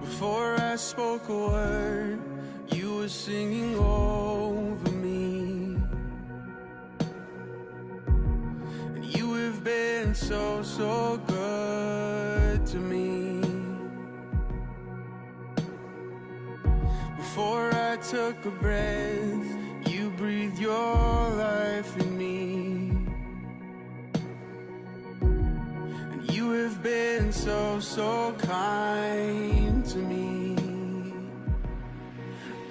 Before I spoke a word, you were singing over me. And you have been so, so good to me. Before I took a breath, you breathed your life in me. And you have been so, so kind to me.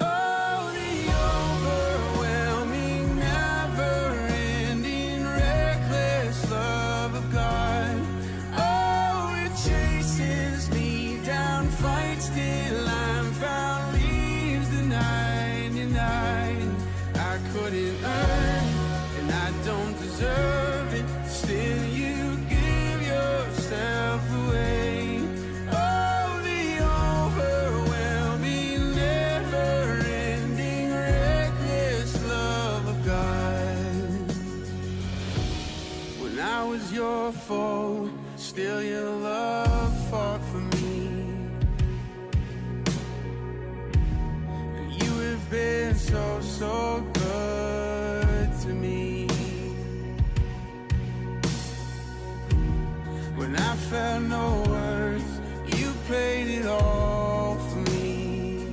Oh, the overwhelming, never-ending, reckless love of God. Oh, it chases me down, fights till I'm found, leaves the 99. I couldn't earn it, and I don't deserve it. Still, you give yourself away. Oh, the overwhelming, never-ending, reckless love of God. When I was your foe, still your love fought for me. And you have been so, so good to me. When I felt no worth, you paid it all for me.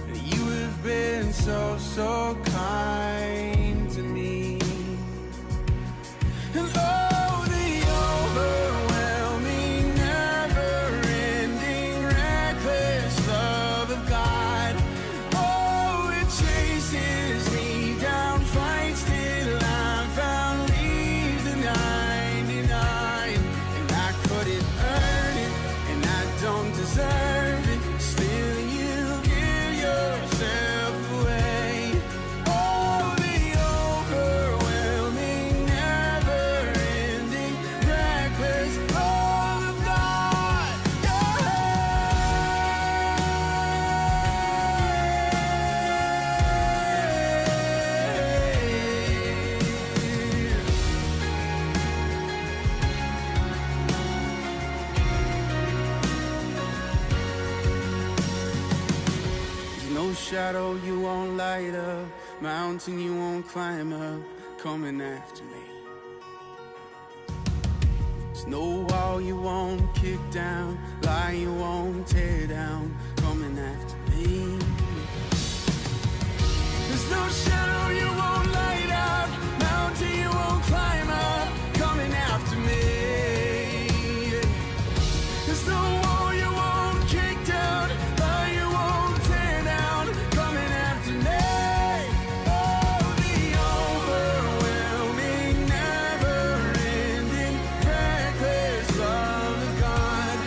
And you have been so, so kind to me. And oh, the overwhelming, never-ending, reckless love of God. Oh, it chases me down, fights till I'm found, leaves the 99. And I couldn't earn it, and I don't deserve it. Still, you give yourself away. Oh, the overwhelming, never-ending, reckless love of God. There's no shadow you won't light up, mountain you won't climb up, coming after me. There's no wall you won't kick down, lie you won't tear down, coming after me. There's no shadow you won't light up, mountain you won't climb up, coming after me. There's no wall you won't kick down, lie you won't tear down, coming after me. Oh, the overwhelming, never-ending, reckless love of God.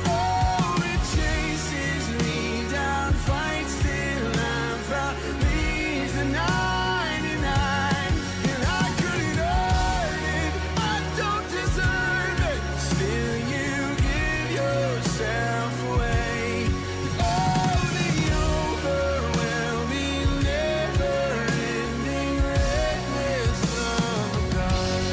Oh, it chases me down, fights till I'm found, leaves the 99. And I couldn't earn it, I don't deserve it. Still, you give yourself away. Oh, the overwhelming, never-ending, reckless love of God.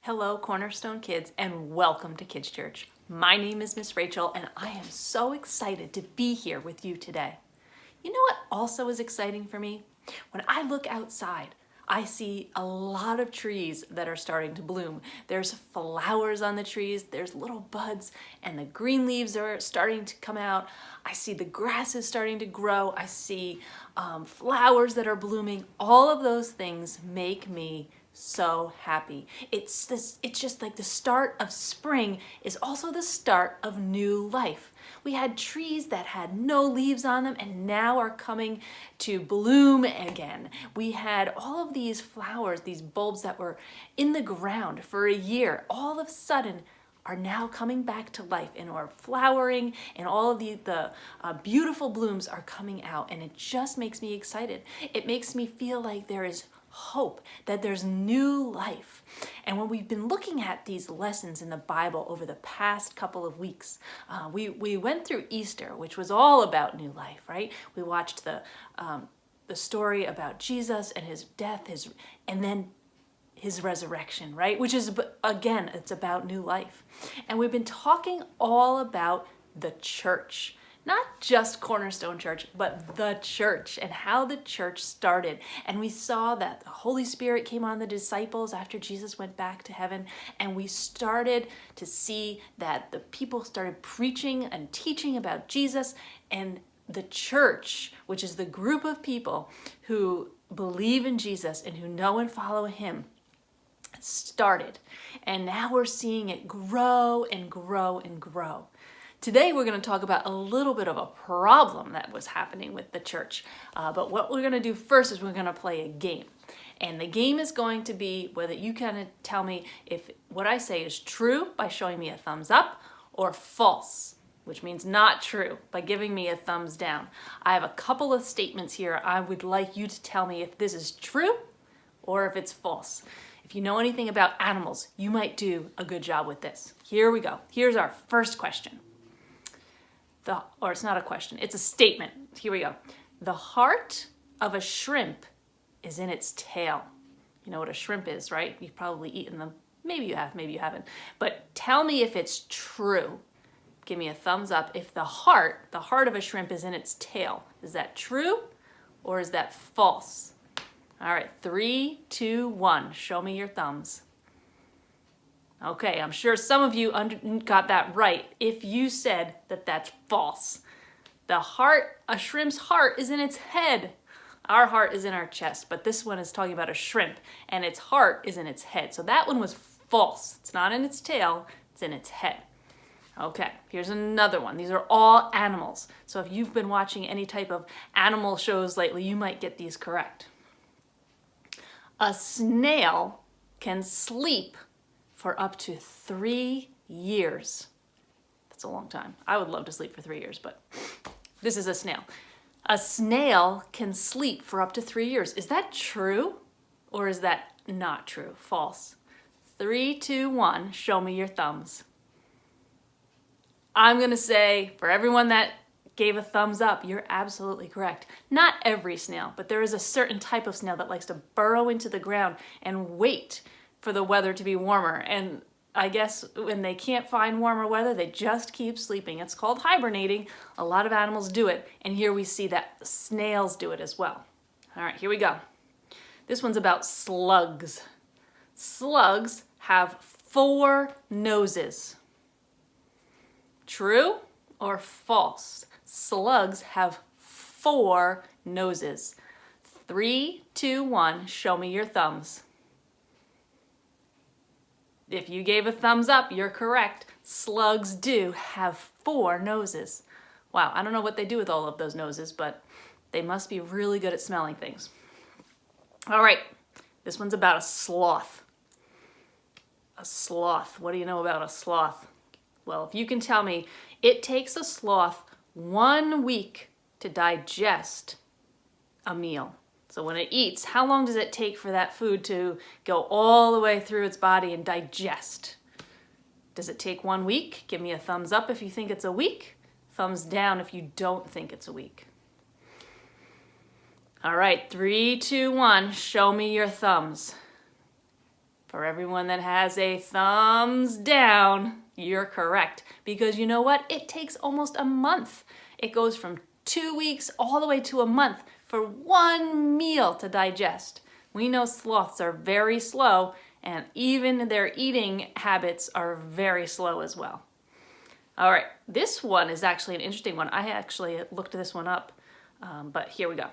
Hello, Cornerstone Kids, and welcome to Kids Church. My name is Miss Rachel, and I am so excited to be here with you today. You know what also is exciting for me? When I look outside, I see a lot of trees that are starting to bloom. There's flowers on the trees, there's little buds, and the green leaves are starting to come out. I see the grass is starting to grow. I see flowers that are blooming. All of those things make me so happy. It's just like the start of spring is also the start of new life. We had trees that had no leaves on them and now are coming to bloom again. We had all of these flowers, these bulbs that were in the ground for a year, all of a sudden are now coming back to life and are flowering, and all of the beautiful blooms are coming out, and it just makes me excited. It makes me feel like there is hope, that there's new life. And when we've been looking at these lessons in the Bible over the past couple of weeks, we went through Easter, which was all about new life, right? We watched the story about Jesus and his death, and then his resurrection, right? Which is, again, it's about new life. And we've been talking all about the church. Not just Cornerstone Church, but the church and how the church started. And we saw that the Holy Spirit came on the disciples after Jesus went back to heaven. And we started to see that the people started preaching and teaching about Jesus. And the church, which is the group of people who believe in Jesus and who know and follow him, started. And now we're seeing it grow and grow and grow. Today we're going to talk about a little bit of a problem that was happening with the church. But what we're going to do first is we're going to play a game. And the game is going to be whether you kind of tell me if what I say is true by showing me a thumbs up, or false, which means not true, by giving me a thumbs down. I have a couple of statements here. I would like you to tell me if this is true or if it's false. If you know anything about animals, you might do a good job with this. Here we go. Here's our first question. Or it's not a question, it's a statement. Here we go. The heart of a shrimp is in its tail. You know what a shrimp is, right? You've probably eaten them. Maybe you have, maybe you haven't. But tell me if it's true. Give me a thumbs up if the heart of a shrimp is in its tail. Is that true or is that false? All right, 3, 2, 1. Show me your thumbs. Okay, I'm sure some of you got that right if you said that that's false. A shrimp's heart is in its head. Our heart is in our chest, but this one is talking about a shrimp, and its heart is in its head. So that one was false. It's not in its tail, it's in its head. Okay, here's another one. These are all animals. So if you've been watching any type of animal shows lately, you might get these correct. A snail can sleep for up to 3 years. That's a long time. I would love to sleep for 3 years, but this is a snail. A snail can sleep for up to 3 years. Is that true or is that not true? False. 3, 2, 1, show me your thumbs. I'm gonna say for everyone that gave a thumbs up, you're absolutely correct. Not every snail, but there is a certain type of snail that likes to burrow into the ground and wait for the weather to be warmer. And I guess when they can't find warmer weather, they just keep sleeping. It's called hibernating. A lot of animals do it. And here we see that snails do it as well. All right, here we go. This one's about slugs. Slugs have 4 noses. True or false? Slugs have 4 noses. 3, 2, 1, show me your thumbs. If you gave a thumbs up, you're correct. Slugs do have 4 noses. Wow, I don't know what they do with all of those noses, but they must be really good at smelling things. All right, this one's about a sloth. A sloth. What do you know about a sloth? Well, if you can tell me, it takes a sloth 1 week to digest a meal. So when it eats, how long does it take for that food to go all the way through its body and digest? Does it take 1 week? Give me a thumbs up if you think it's a week. Thumbs down if you don't think it's a week. All right, 3, 2, 1, show me your thumbs. For everyone that has a thumbs down, you're correct. Because you know what? It takes almost a month. It goes from 2 weeks all the way to a month for 1 meal to digest. We know sloths are very slow, and even their eating habits are very slow as well. All right, this one is actually an interesting one. I actually looked this one up, but here we go.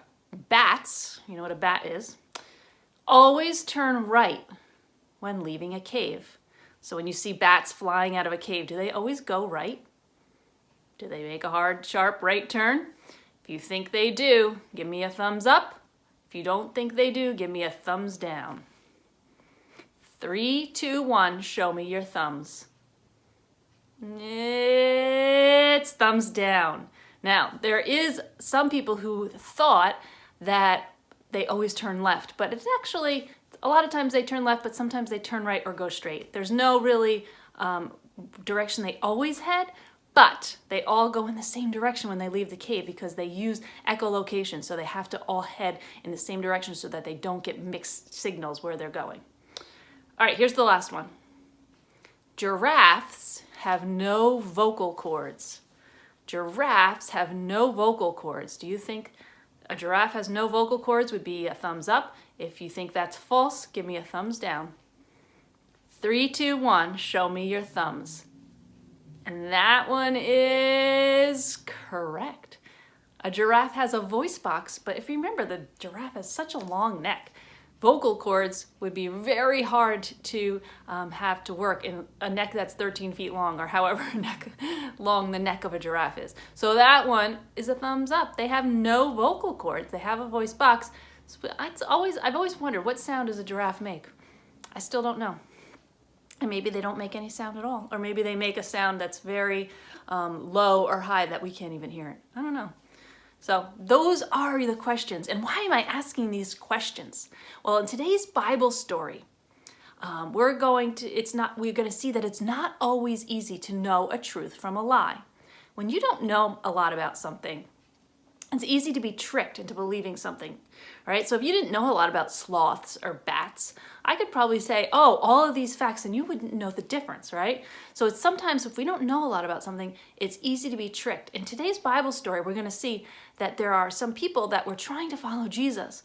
Bats, you know what a bat is, always turn right when leaving a cave. So when you see bats flying out of a cave, do they always go right? Do they make a hard, sharp right turn? If you think they do, give me a thumbs up. If you don't think they do, give me a thumbs down. 3, 2, 1, show me your thumbs. It's thumbs down. Now, there is some people who thought that they always turn left, but it's actually, a lot of times they turn left, but sometimes they turn right or go straight. There's no really direction they always head, but they all go in the same direction when they leave the cave because they use echolocation, so they have to all head in the same direction so that they don't get mixed signals where they're going. All right, here's the last one. Giraffes have no vocal cords. Giraffes have no vocal cords. Do you think a giraffe has no vocal cords? Would be a thumbs up. If you think that's false, give me a thumbs down. 3, 2, 1, show me your thumbs. And that one is correct. A giraffe has a voice box, but if you remember, the giraffe has such a long neck. Vocal cords would be very hard to have to work in a neck that's 13 feet long, or however long the neck of a giraffe is. So that one is a thumbs up. They have no vocal cords. They have a voice box. So I've always wondered, what sound does a giraffe make? I still don't know. And maybe they don't make any sound at all. Or maybe they make a sound that's very low or high that we can't even hear it. I don't know. So those are the questions. And why am I asking these questions? Well, in today's Bible story, we're going to see that it's not always easy to know a truth from a lie. When you don't know a lot about something, it's easy to be tricked into believing something, right? So if you didn't know a lot about sloths or bats, I could probably say, oh, all of these facts, and you wouldn't know the difference, right? So it's sometimes if we don't know a lot about something, it's easy to be tricked. In today's Bible story, we're going to see that there are some people that were trying to follow Jesus,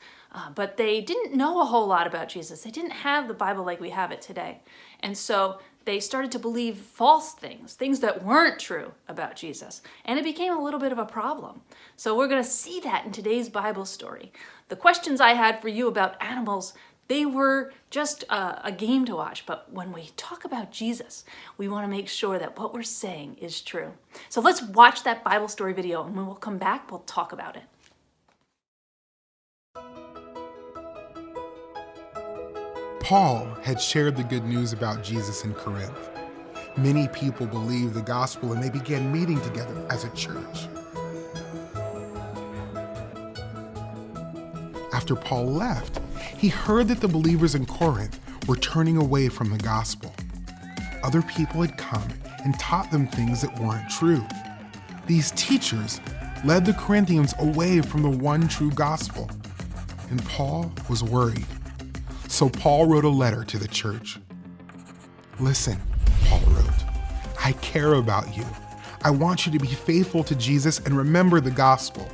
but they didn't know a whole lot about Jesus. They didn't have the Bible like we have it today. And so they started to believe false things that weren't true about Jesus. And it became a little bit of a problem. So we're going to see that in today's Bible story. The questions I had for you about animals, they were just a game to watch. But when we talk about Jesus, we want to make sure that what we're saying is true. So let's watch that Bible story video, and when we'll come back, we'll talk about it. Paul had shared the good news about Jesus in Corinth. Many people believed the gospel and they began meeting together as a church. After Paul left, he heard that the believers in Corinth were turning away from the gospel. Other people had come and taught them things that weren't true. These teachers led the Corinthians away from the one true gospel, and Paul was worried. So Paul wrote a letter to the church. Listen, Paul wrote, I care about you. I want you to be faithful to Jesus and remember the gospel.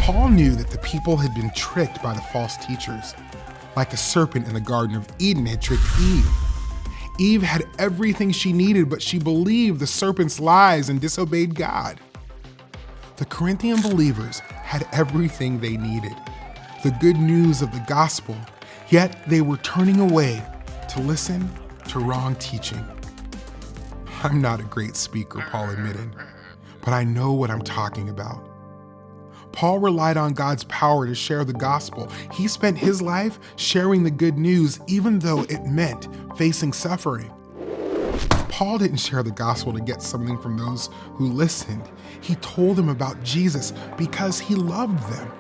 Paul knew that the people had been tricked by the false teachers, like a serpent in the Garden of Eden had tricked Eve. Eve had everything she needed, but she believed the serpent's lies and disobeyed God. The Corinthian believers had everything they needed, the good news of the gospel, yet they were turning away to listen to wrong teaching. I'm not a great speaker, Paul admitted, but I know what I'm talking about. Paul relied on God's power to share the gospel. He spent his life sharing the good news, even though it meant facing suffering. Paul didn't share the gospel to get something from those who listened. He told them about Jesus because he loved them.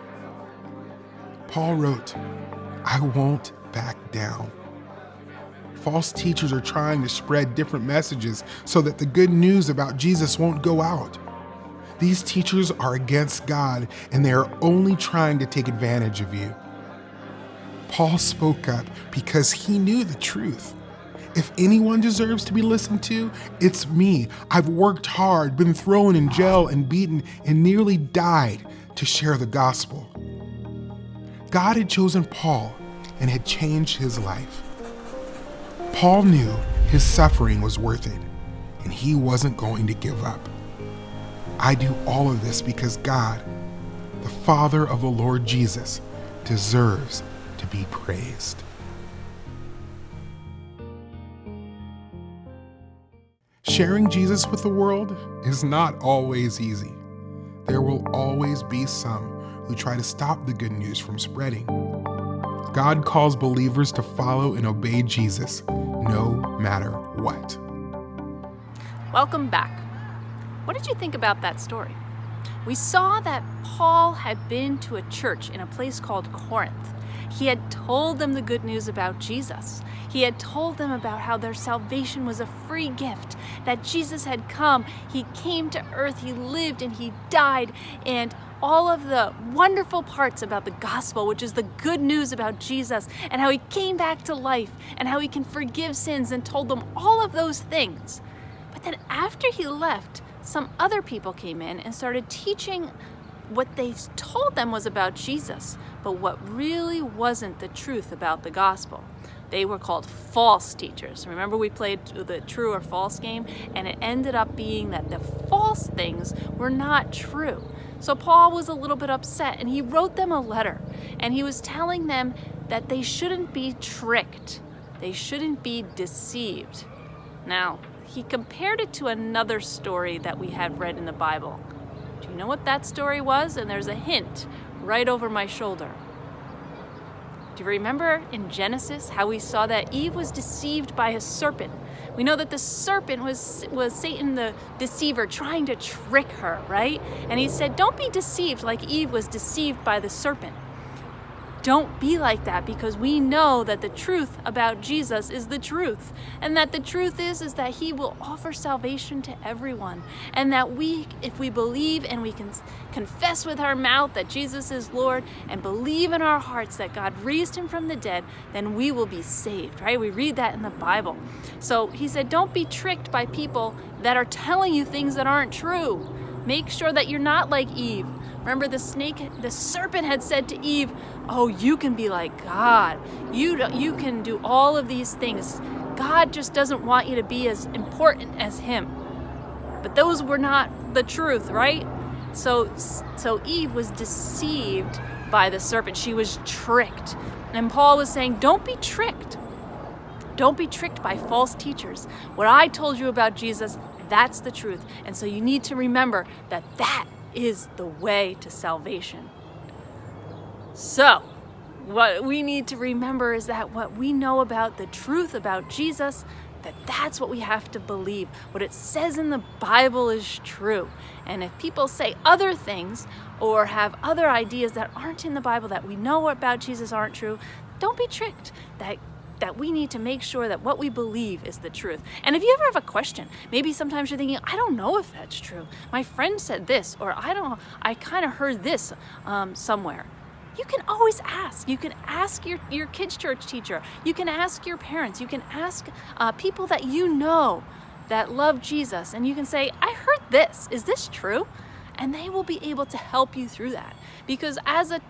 Paul wrote, I won't back down. False teachers are trying to spread different messages so that the good news about Jesus won't go out. These teachers are against God, and they are only trying to take advantage of you. Paul spoke up because he knew the truth. If anyone deserves to be listened to, it's me. I've worked hard, been thrown in jail and beaten, and nearly died to share the gospel. God had chosen Paul and had changed his life. Paul knew his suffering was worth it, and he wasn't going to give up. I do all of this because God, the Father of the Lord Jesus, deserves to be praised. Sharing Jesus with the world is not always easy. There will always be some who try to stop the good news from spreading. God calls believers to follow and obey Jesus, no matter what. Welcome back. What did you think about that story? we saw that Paul had been to a church in a place called Corinth. He had told them the good news about Jesus. He had told them about how their salvation was a free gift, that Jesus had come, he came to earth, he lived and he died, and all of the wonderful parts about the gospel, which is the good news about Jesus, and how he came back to life, and how he can forgive sins, and told them all of those things. But then after he left, some other people came in and started teaching what they told them was about Jesus, but what really wasn't the truth about the gospel. They were called false teachers. Remember, we played the true or false game, and it ended up being that the false things were not true. So Paul was a little bit upset, and he wrote them a letter, and he was telling them that they shouldn't be tricked. They shouldn't be deceived. Now, he compared it to another story that we had read in the Bible. Do you know what that story was? And there's a hint right over my shoulder. Do you remember in Genesis how we saw that Eve was deceived by a serpent? We know that the serpent was Satan the deceiver trying to trick her, right? And he said, don't be deceived like Eve was deceived by the serpent. Don't be like that, because we know that the truth about Jesus is the truth. And that the truth is that he will offer salvation to everyone. And that if we believe and we can confess with our mouth that Jesus is Lord and believe in our hearts that God raised him from the dead, then we will be saved, right? We read that in the Bible. So he said, don't be tricked by people that are telling you things that aren't true. Make sure that you're not like Eve. Remember, the serpent had said to Eve, oh, you can be like God. You can do all of these things. God just doesn't want you to be as important as him. But those were not the truth, right? So Eve was deceived by the serpent. She was tricked. And Paul was saying, don't be tricked. Don't be tricked by false teachers. What I told you about Jesus, that's the truth. And so you need to remember that that is the way to salvation. So, what we need to remember is that what we know about the truth about Jesus, that's what we have to believe. What it says in the Bible is true. And if people say other things or have other ideas that aren't in the Bible that we know about Jesus aren't true, don't be tricked. That we need to make sure that what we believe is the truth. And if you ever have a question, maybe sometimes you're thinking, I don't know if that's true. My friend said this, or I kind of heard this somewhere. You can always ask. You can ask your kids' church teacher. You can ask your parents. You can ask people that you know that love Jesus. And you can say, I heard this. Is this true? And they will be able to help you through that. Because I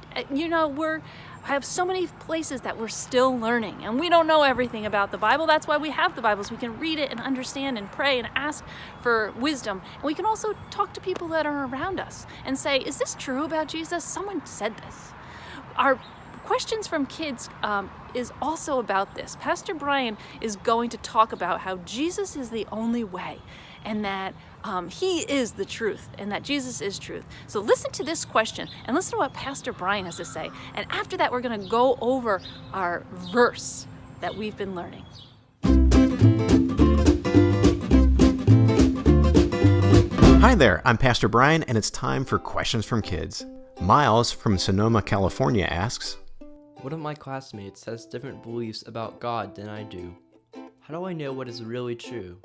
have so many places that we're still learning, and we don't know everything about the Bible. That's why we have the Bibles. We can read it and understand and pray and ask for wisdom. And we can also talk to people that are around us and say, is this true about Jesus? Someone said this. Our questions from kids is also about this. Pastor Brian is going to talk about how Jesus is the only way, and that he is the truth, and that Jesus is truth. So listen to this question and listen to what Pastor Brian has to say. And after that, we're going to go over our verse that we've been learning. Hi there, I'm Pastor Brian, and it's time for Questions from Kids. Miles from Sonoma, California asks, one of my classmates has different beliefs about God than I do. How do I know what is really true?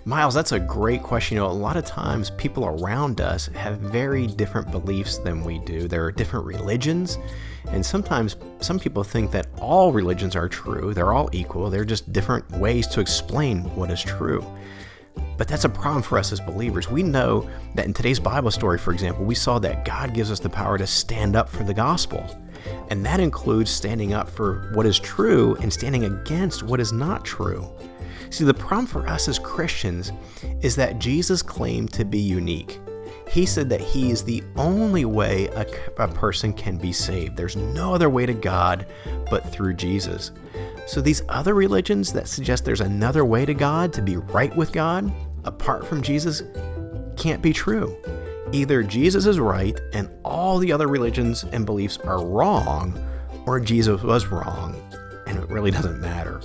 Miles, that's a great question. A lot of times people around us have very different beliefs than we do. There are different religions, and sometimes some people think that all religions are true. They're all equal. They're just different ways to explain what is true. But that's a problem for us as believers. We know that in today's Bible story, for example, we saw that God gives us the power to stand up for the gospel. And that includes standing up for what is true and standing against what is not true. See, the problem for us as Christians is that Jesus claimed to be unique. He said that he is the only way a person can be saved. There's no other way to God but through Jesus. So these other religions that suggest there's another way to God, to be right with God, apart from Jesus, can't be true. Either Jesus is right and all the other religions and beliefs are wrong, or Jesus was wrong, and it really doesn't matter.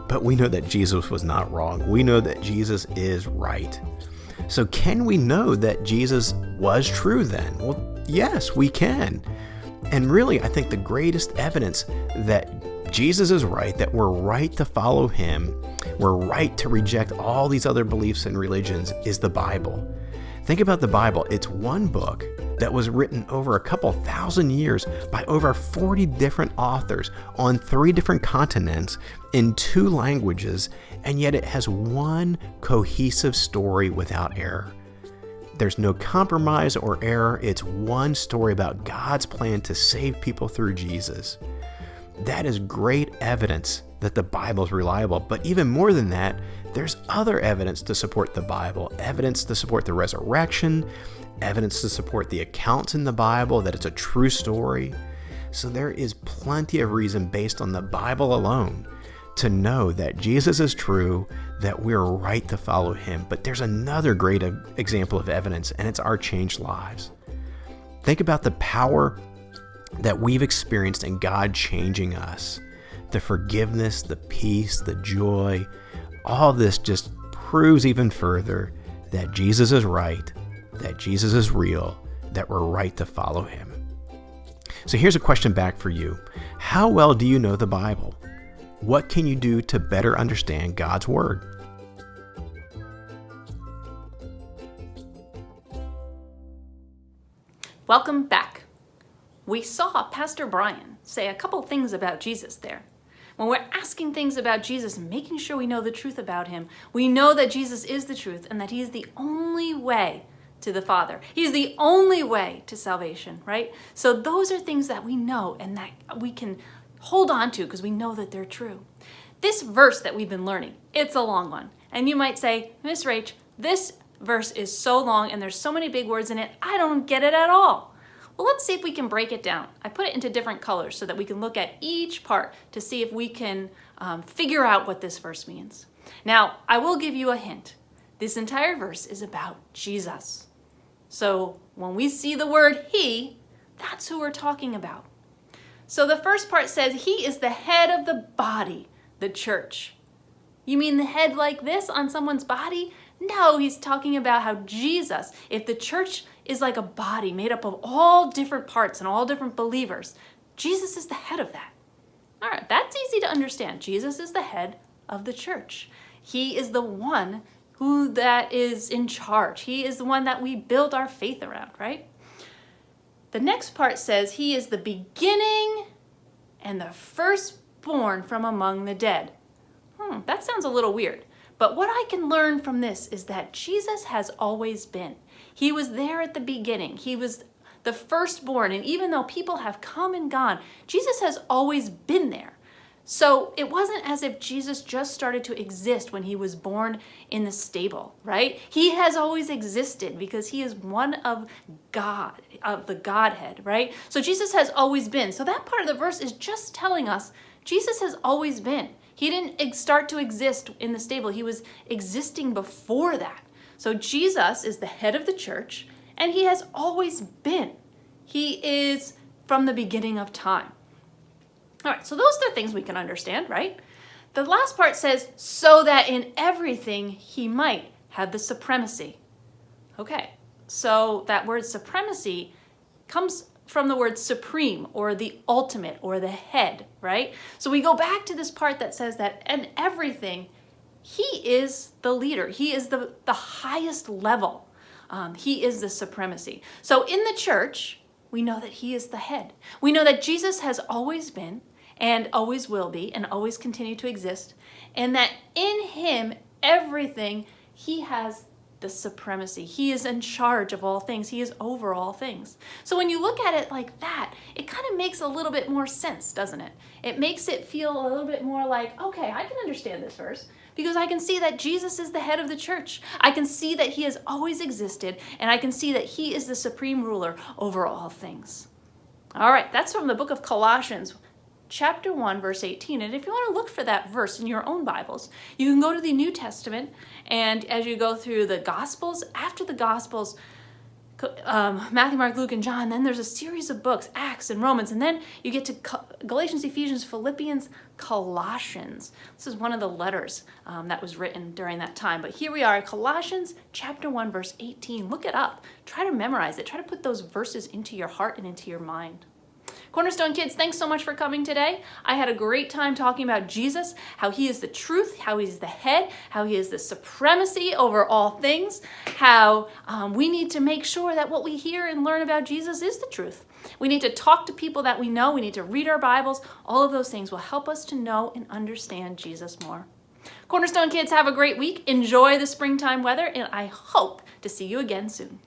But we know that Jesus was not wrong. We know that Jesus is right. So can we know that Jesus was true then? Well, yes, we can. And really, I think the greatest evidence that Jesus is right, that we're right to follow him, we're right to reject all these other beliefs and religions, is the Bible. Think about the Bible. It's one book that was written over a couple thousand years by over 40 different authors on 3 different continents in 2 languages, and yet it has one cohesive story without error. There's no compromise or error. It's one story about God's plan to save people through Jesus. That is great evidence that the Bible is reliable. But even more than that, there's other evidence to support the Bible, evidence to support the resurrection, evidence to support the accounts in the Bible that it's a true story. So there is plenty of reason based on the Bible alone to know that Jesus is true, that we're right to follow him. But there's another great example of evidence, and it's our changed lives. Think about the power that we've experienced in God changing us. The forgiveness, the peace, the joy, all this just proves even further that Jesus is right, that Jesus is real, that we're right to follow him. So here's a question back for you. How well do you know the Bible? What can you do to better understand God's Word? Welcome back. We saw Pastor Brian say a couple things about Jesus there. When we're asking things about Jesus and making sure we know the truth about him, we know that Jesus is the truth and that he is the only way to the Father. He's the only way to salvation, right? So those are things that we know and that we can hold on to because we know that they're true. This verse that we've been learning, it's a long one. And you might say, Miss Rach, this verse is so long and there's so many big words in it, I don't get it at all. Well, let's see if we can break it down. I put it into different colors so that we can look at each part to see if we can figure out what this verse means. Now, I will give you a hint. This entire verse is about Jesus. So when we see the word he, that's who we're talking about. So the first part says he is the head of the body, the church. You mean the head like this on someone's body? No, he's talking about how Jesus, if the church is like a body made up of all different parts and all different believers, Jesus is the head of that. All right, that's easy to understand. Jesus is the head of the church. He is the one who that is in charge. He is the one that we build our faith around, right? The next part says he is the beginning and the firstborn from among the dead. That sounds a little weird. But what I can learn from this is that Jesus has always been. He was there at the beginning. He was the firstborn. And even though people have come and gone, Jesus has always been there. So it wasn't as if Jesus just started to exist when he was born in the stable, right? He has always existed because he is one of God, of the Godhead, right? So Jesus has always been. So that part of the verse is just telling us Jesus has always been. He didn't start to exist in the stable. He was existing before that. So Jesus is the head of the church, and he has always been. He is from the beginning of time. All right, so those are things we can understand, right? The last part says, so that in everything he might have the supremacy. Okay, so that word supremacy comes from the word supreme or the ultimate or the head, right? So we go back to this part that says that in everything, he is the leader. He is the highest level. He is the supremacy. So in the church, we know that he is the head. We know that Jesus has always been and always will be and always continue to exist, and that in him, everything, he has the supremacy. He is in charge of all things. He is over all things. So when you look at it like that, it kind of makes a little bit more sense, doesn't it? It makes it feel a little bit more like, okay, I can understand this verse because I can see that Jesus is the head of the church. I can see that he has always existed, and I can see that he is the supreme ruler over all things. All right, that's from the book of Colossians, chapter 1, verse 18. And if you want to look for that verse in your own Bibles, you can go to the New Testament, and as you go through the Gospels, after the Gospels, Matthew, Mark, Luke, and John. Then there's a series of books, Acts and Romans. And then you get to Galatians, Ephesians, Philippians, Colossians. This is one of the letters that was written during that time. But here we are, Colossians chapter 1, verse 18. Look it up. Try to memorize it. Try to put those verses into your heart and into your mind. Cornerstone kids, thanks so much for coming today. I had a great time talking about Jesus, how he is the truth, how he's the head, how he is the supremacy over all things, how we need to make sure that what we hear and learn about Jesus is the truth. We need to talk to people that we know. We need to read our Bibles. All of those things will help us to know and understand Jesus more. Cornerstone kids, have a great week. Enjoy the springtime weather, and I hope to see you again soon.